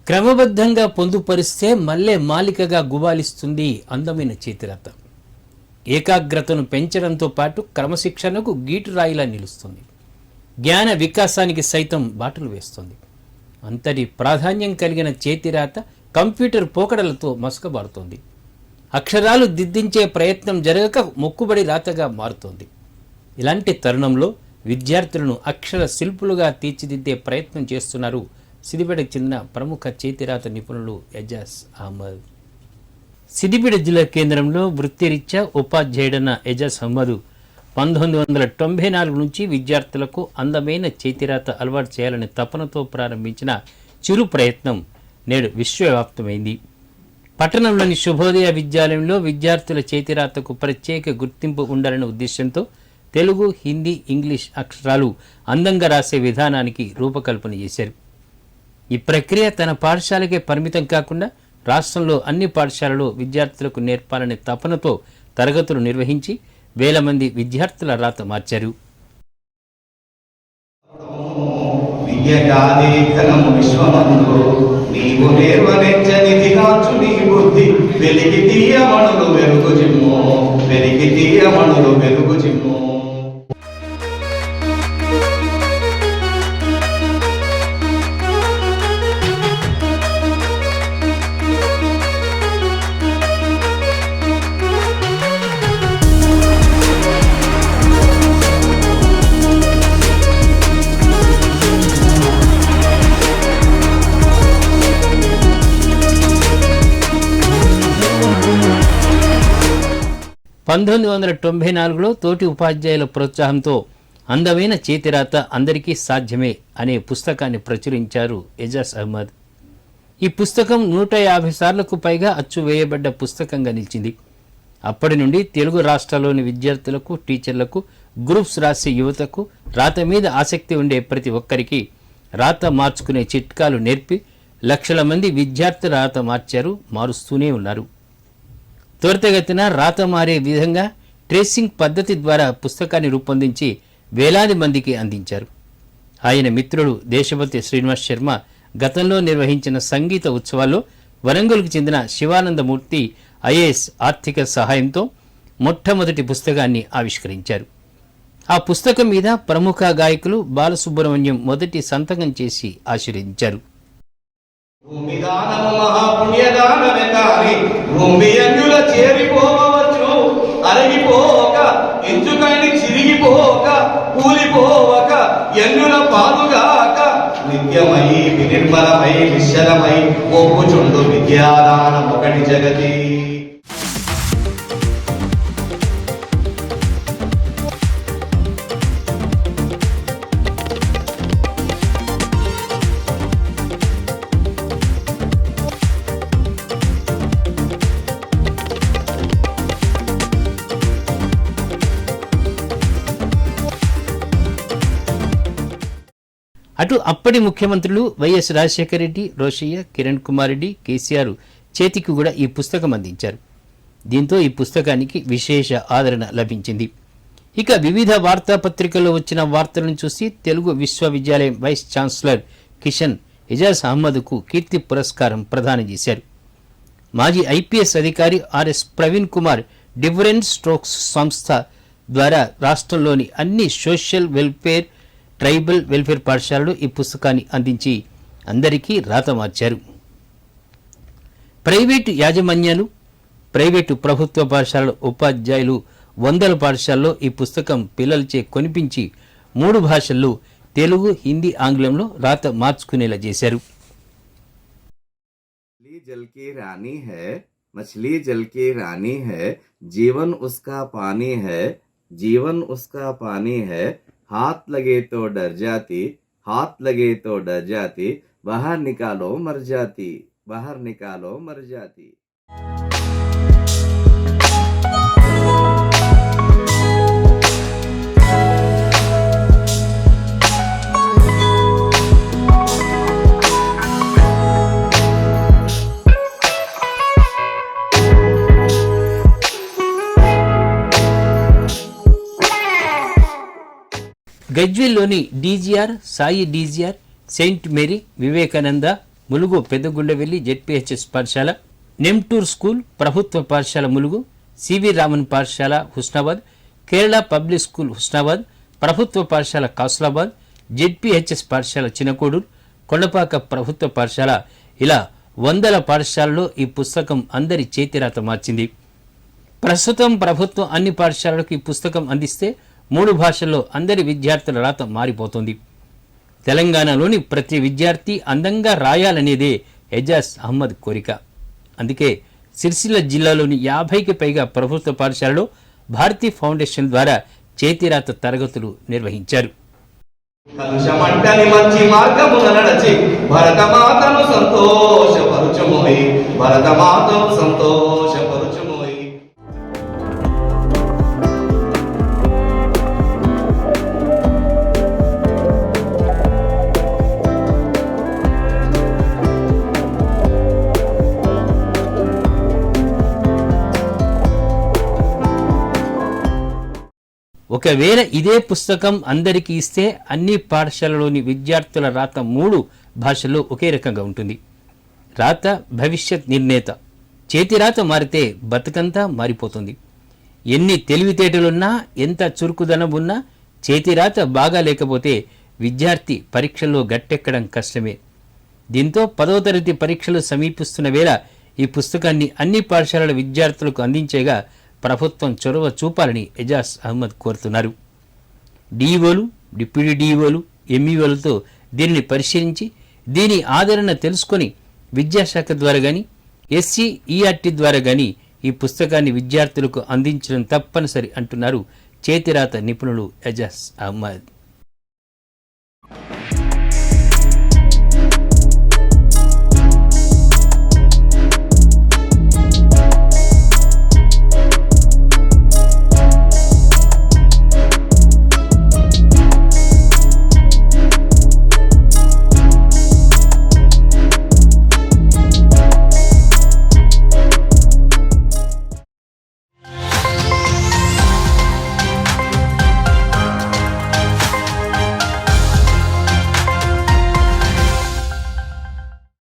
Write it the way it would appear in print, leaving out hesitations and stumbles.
క్రమబద్ధంగా పొందుపరిస్తే మల్లె మాలికగా గుబాలిస్తుంది అందమైన చేతిరాత. ఏకాగ్రతను పెంచడంతో పాటు క్రమశిక్షణకు గీటురాయిలా నిలుస్తుంది. జ్ఞాన వికాసానికి సైతం బాటలు వేస్తుంది. అంతటి ప్రాధాన్యం కలిగిన చేతిరాత కంప్యూటర్ పోకడలతో మసకబారుతోంది. అక్షరాలు దిద్దించే ప్రయత్నం జరగక మొక్కుబడి రాతగా మారుతోంది. ఇలాంటి తరుణంలో విద్యార్థులను అక్షర శిల్పులుగా తీర్చిదిద్దే ప్రయత్నం చేస్తున్నారు సిద్దిపేటకు చెందిన ప్రముఖ చేతిరాత నిపుణులు ఎజాజ్ అహ్మద్. సిద్దిపేట జిల్లా కేంద్రంలో వృత్తిరీత్యా ఉపాధ్యాయుడన్న ఎజాజ్ అహ్మద్ 1994 నుంచి విద్యార్థులకు అందమైన చేతిరాత అలవాటు చేయాలనే తపనతో ప్రారంభించిన చిరు ప్రయత్నం నేడు విశ్వవ్యాప్తమైంది. పట్టణంలోని శుభోదయ విద్యాలయంలో విద్యార్థుల చేతిరాతకు ప్రత్యేక గుర్తింపు ఉండాలనే ఉద్దేశంతో తెలుగు, హిందీ, ఇంగ్లీష్ అక్షరాలు అందంగా రాసే విధానానికి రూపకల్పన చేశారు. ఈ ప్రక్రియ తన పాఠశాలకే పరిమితం కాకుండా రాష్ట్రంలో అన్ని పాఠశాలలో విద్యార్థులకు నేర్పాలనే తపనతో తరగతులు నిర్వహించి వేల మంది విద్యార్థుల రాత మార్చారు. (1994) తోటి ఉపాధ్యాయుల ప్రోత్సాహంతో అందమైన చేతిరాత అందరికీ సాధ్యమే అనే పుస్తకాన్ని ప్రచురించారు ఎజాజ్ అహ్మద్. ఈ పుస్తకం 150 సార్లకు పైగా అచ్చు వేయబడ్డ పుస్తకంగా నిలిచింది. అప్పటి నుండి తెలుగు రాష్ట్రాల్లోని విద్యార్థులకు, టీచర్లకు, గ్రూప్స్ రాసే యువతకు, రాత మీద ఆసక్తి ఉండే ప్రతి ఒక్కరికి రాత మార్చుకునే చిట్కాలు నేర్పి లక్షల మంది విద్యార్థుల రాత మారుస్తూనే ఉన్నారు. త్వరితగతిన రాత మారే విధంగా ట్రేసింగ్ పద్ధతి ద్వారా పుస్తకాన్ని రూపొందించి వేలాది మందికి అందించారు. ఆయన మిత్రుడు దేశపతి శ్రీనివాస్ శర్మ గతంలో నిర్వహించిన సంగీత ఉత్సవాల్లో వరంగల్కు చెందిన శివానందమూర్తి ఐఏఎస్ ఆర్థిక సహాయంతో మొట్టమొదటి పుస్తకాన్ని ఆవిష్కరించారు. ఆ పుస్తకం మీద ప్రముఖ గాయకులు బాలసుబ్రహ్మణ్యం మొదటి సంతకం చేసి ఆశీర్వదించారు. భూమిదానము మహాపుణ్యదానమే కాని భూమి ఎన్నుల చేరిపోవచ్చు, అరగిపోక ఎంచుకని చిరిగిపోక కూలిపోవక ఎన్నుల పాలుగాక నిత్యమై వినిర్మలమై నిశ్చలమై ఒప్పుచుండు విద్యాదానం ఒకటి జగతి. అటు అప్పటి ముఖ్యమంత్రులు వైఎస్ రాజశేఖర రెడ్డి, రోషయ్య, కిరణ్ కుమార్ రెడ్డి, కేసీఆర్ చేతికి కూడా ఈ పుస్తకం అందించారు. దీంతో ఈ పుస్తకానికి విశేష ఆదరణ లభించింది. ఇక వివిధ వార్తాపత్రికల్లో వచ్చిన వార్తలను చూసి తెలుగు విశ్వవిద్యాలయం వైస్ ఛాన్సలర్ కిషన్ ఎజాజ్ అహ్మద్కు కీర్తి పురస్కారం ప్రదానం చేశారు. మాజీ ఐపీఎస్ అధికారి RS Praveen Kumar different strokes సంస్థ ద్వారా రాష్ట్రంలోని అన్ని సోషల్ వెల్ఫేర్, ట్రైబల్ వెల్ఫేర్ పాఠశాలలు ఈ పుస్తకాన్ని అందించి అందరికీ రాత మార్చారు. ప్రైవేటు యాజమాన్యాలు, ప్రైవేటు ప్రభుత్వ పాఠశాలల ఉపాధ్యాయులు వందల పాఠశాలలో ఈ పుస్తకం పిల్లలచే కొనిపించి 3 భాషల్లో తెలుగు, హిందీ, ఆంగ్లంలో రాత మార్చుకునేలా చేశారు. मछली जल की रानी है, जीवन उसका पानी है, जीवन उसका पानी है, हाथ लगे तो डर जाती, हाथ लगे तो डर जाती, बाहर निकालो मर जाती, बाहर निकालो मर जाती. గజ్వేల్లోని DGR, Sai DGR, Saint Mary, Vivekananda Mulugu Peddagunduvelli ZPHS పాఠశాల, నెమ్టూర్ స్కూల్ ప్రభుత్వ పాఠశాల ములుగు, సివి రామన్ పాఠశాల హుస్నాబాద్, కేరళ పబ్లిక్ స్కూల్ హుస్నాబాద్, ప్రభుత్వ పాఠశాల కాసులాబాద్, జెడ్పీహెచ్ఎస్ పాఠశాల చినకోడూరు, కొండపాక ప్రభుత్వ పాఠశాల, ఇలా వందల పాఠశాలలో ఈ పుస్తకం అందరి చేతిరాత మార్చింది. ప్రస్తుతం ప్రభుత్వం అన్ని పాఠశాలలకు ఈ పుస్తకం అందిస్తే 3 భాషల్లో అందరి విద్యార్థుల రాత మారిపోతుంది. తెలంగాణలోని ప్రతి విద్యార్థి అందంగా రాయాలనేదే ఎజాజ్ అహ్మద్ కోరిక. అందుకే సిరిసిల్ల జిల్లాలోని 50కి పైగా ప్రభుత్వ పాఠశాలలో భారతీ ఫౌండేషన్ ద్వారా చేతిరాత తరగతులు నిర్వహించారు. కలుషమంటని మంచి మార్గమున నడచి భరతమాతను సంతోషపరుచుమోయి, భరతమాతను సంతోషపరుచుమోయి. ఒకవేళ ఇదే పుస్తకం అందరికీ ఇస్తే అన్ని పాఠశాలలోని విద్యార్థుల రాత 3 భాషల్లో ఒకే రకంగా ఉంటుంది. రాత భవిష్యత్ నిర్ణేత. చేతి రాత మారితే బతుకంతా మారిపోతుంది. ఎన్ని తెలివితేటలున్నా, ఎంత చురుకుదనం ఉన్నా చేతి రాత బాగా లేకపోతే విద్యార్థి పరీక్షల్లో గట్టెక్కడం కష్టమే. దీంతో 10వ తరగతి పరీక్షలు సమీపిస్తున్న వేళ ఈ పుస్తకాన్ని అన్ని పాఠశాలల విద్యార్థులకు అందించేగా ప్రభుత్వం చొరవ చూపాలని ఎజాజ్ అహ్మద్ కోరుతున్నారు. డిఈఓలు, డిప్యూటీ డిఈఓలు, ఎంఈఓలతో దీనిని పరిశీలించి దీని ఆదరణ తెలుసుకొని విద్యాశాఖ ద్వారా కానీ, SCERT ద్వారా కానీ ఈ పుస్తకాన్ని విద్యార్థులకు అందించడం తప్పనిసరి అంటున్నారు చేతిరాత నిపుణులు ఎజాజ్ అహ్మద్.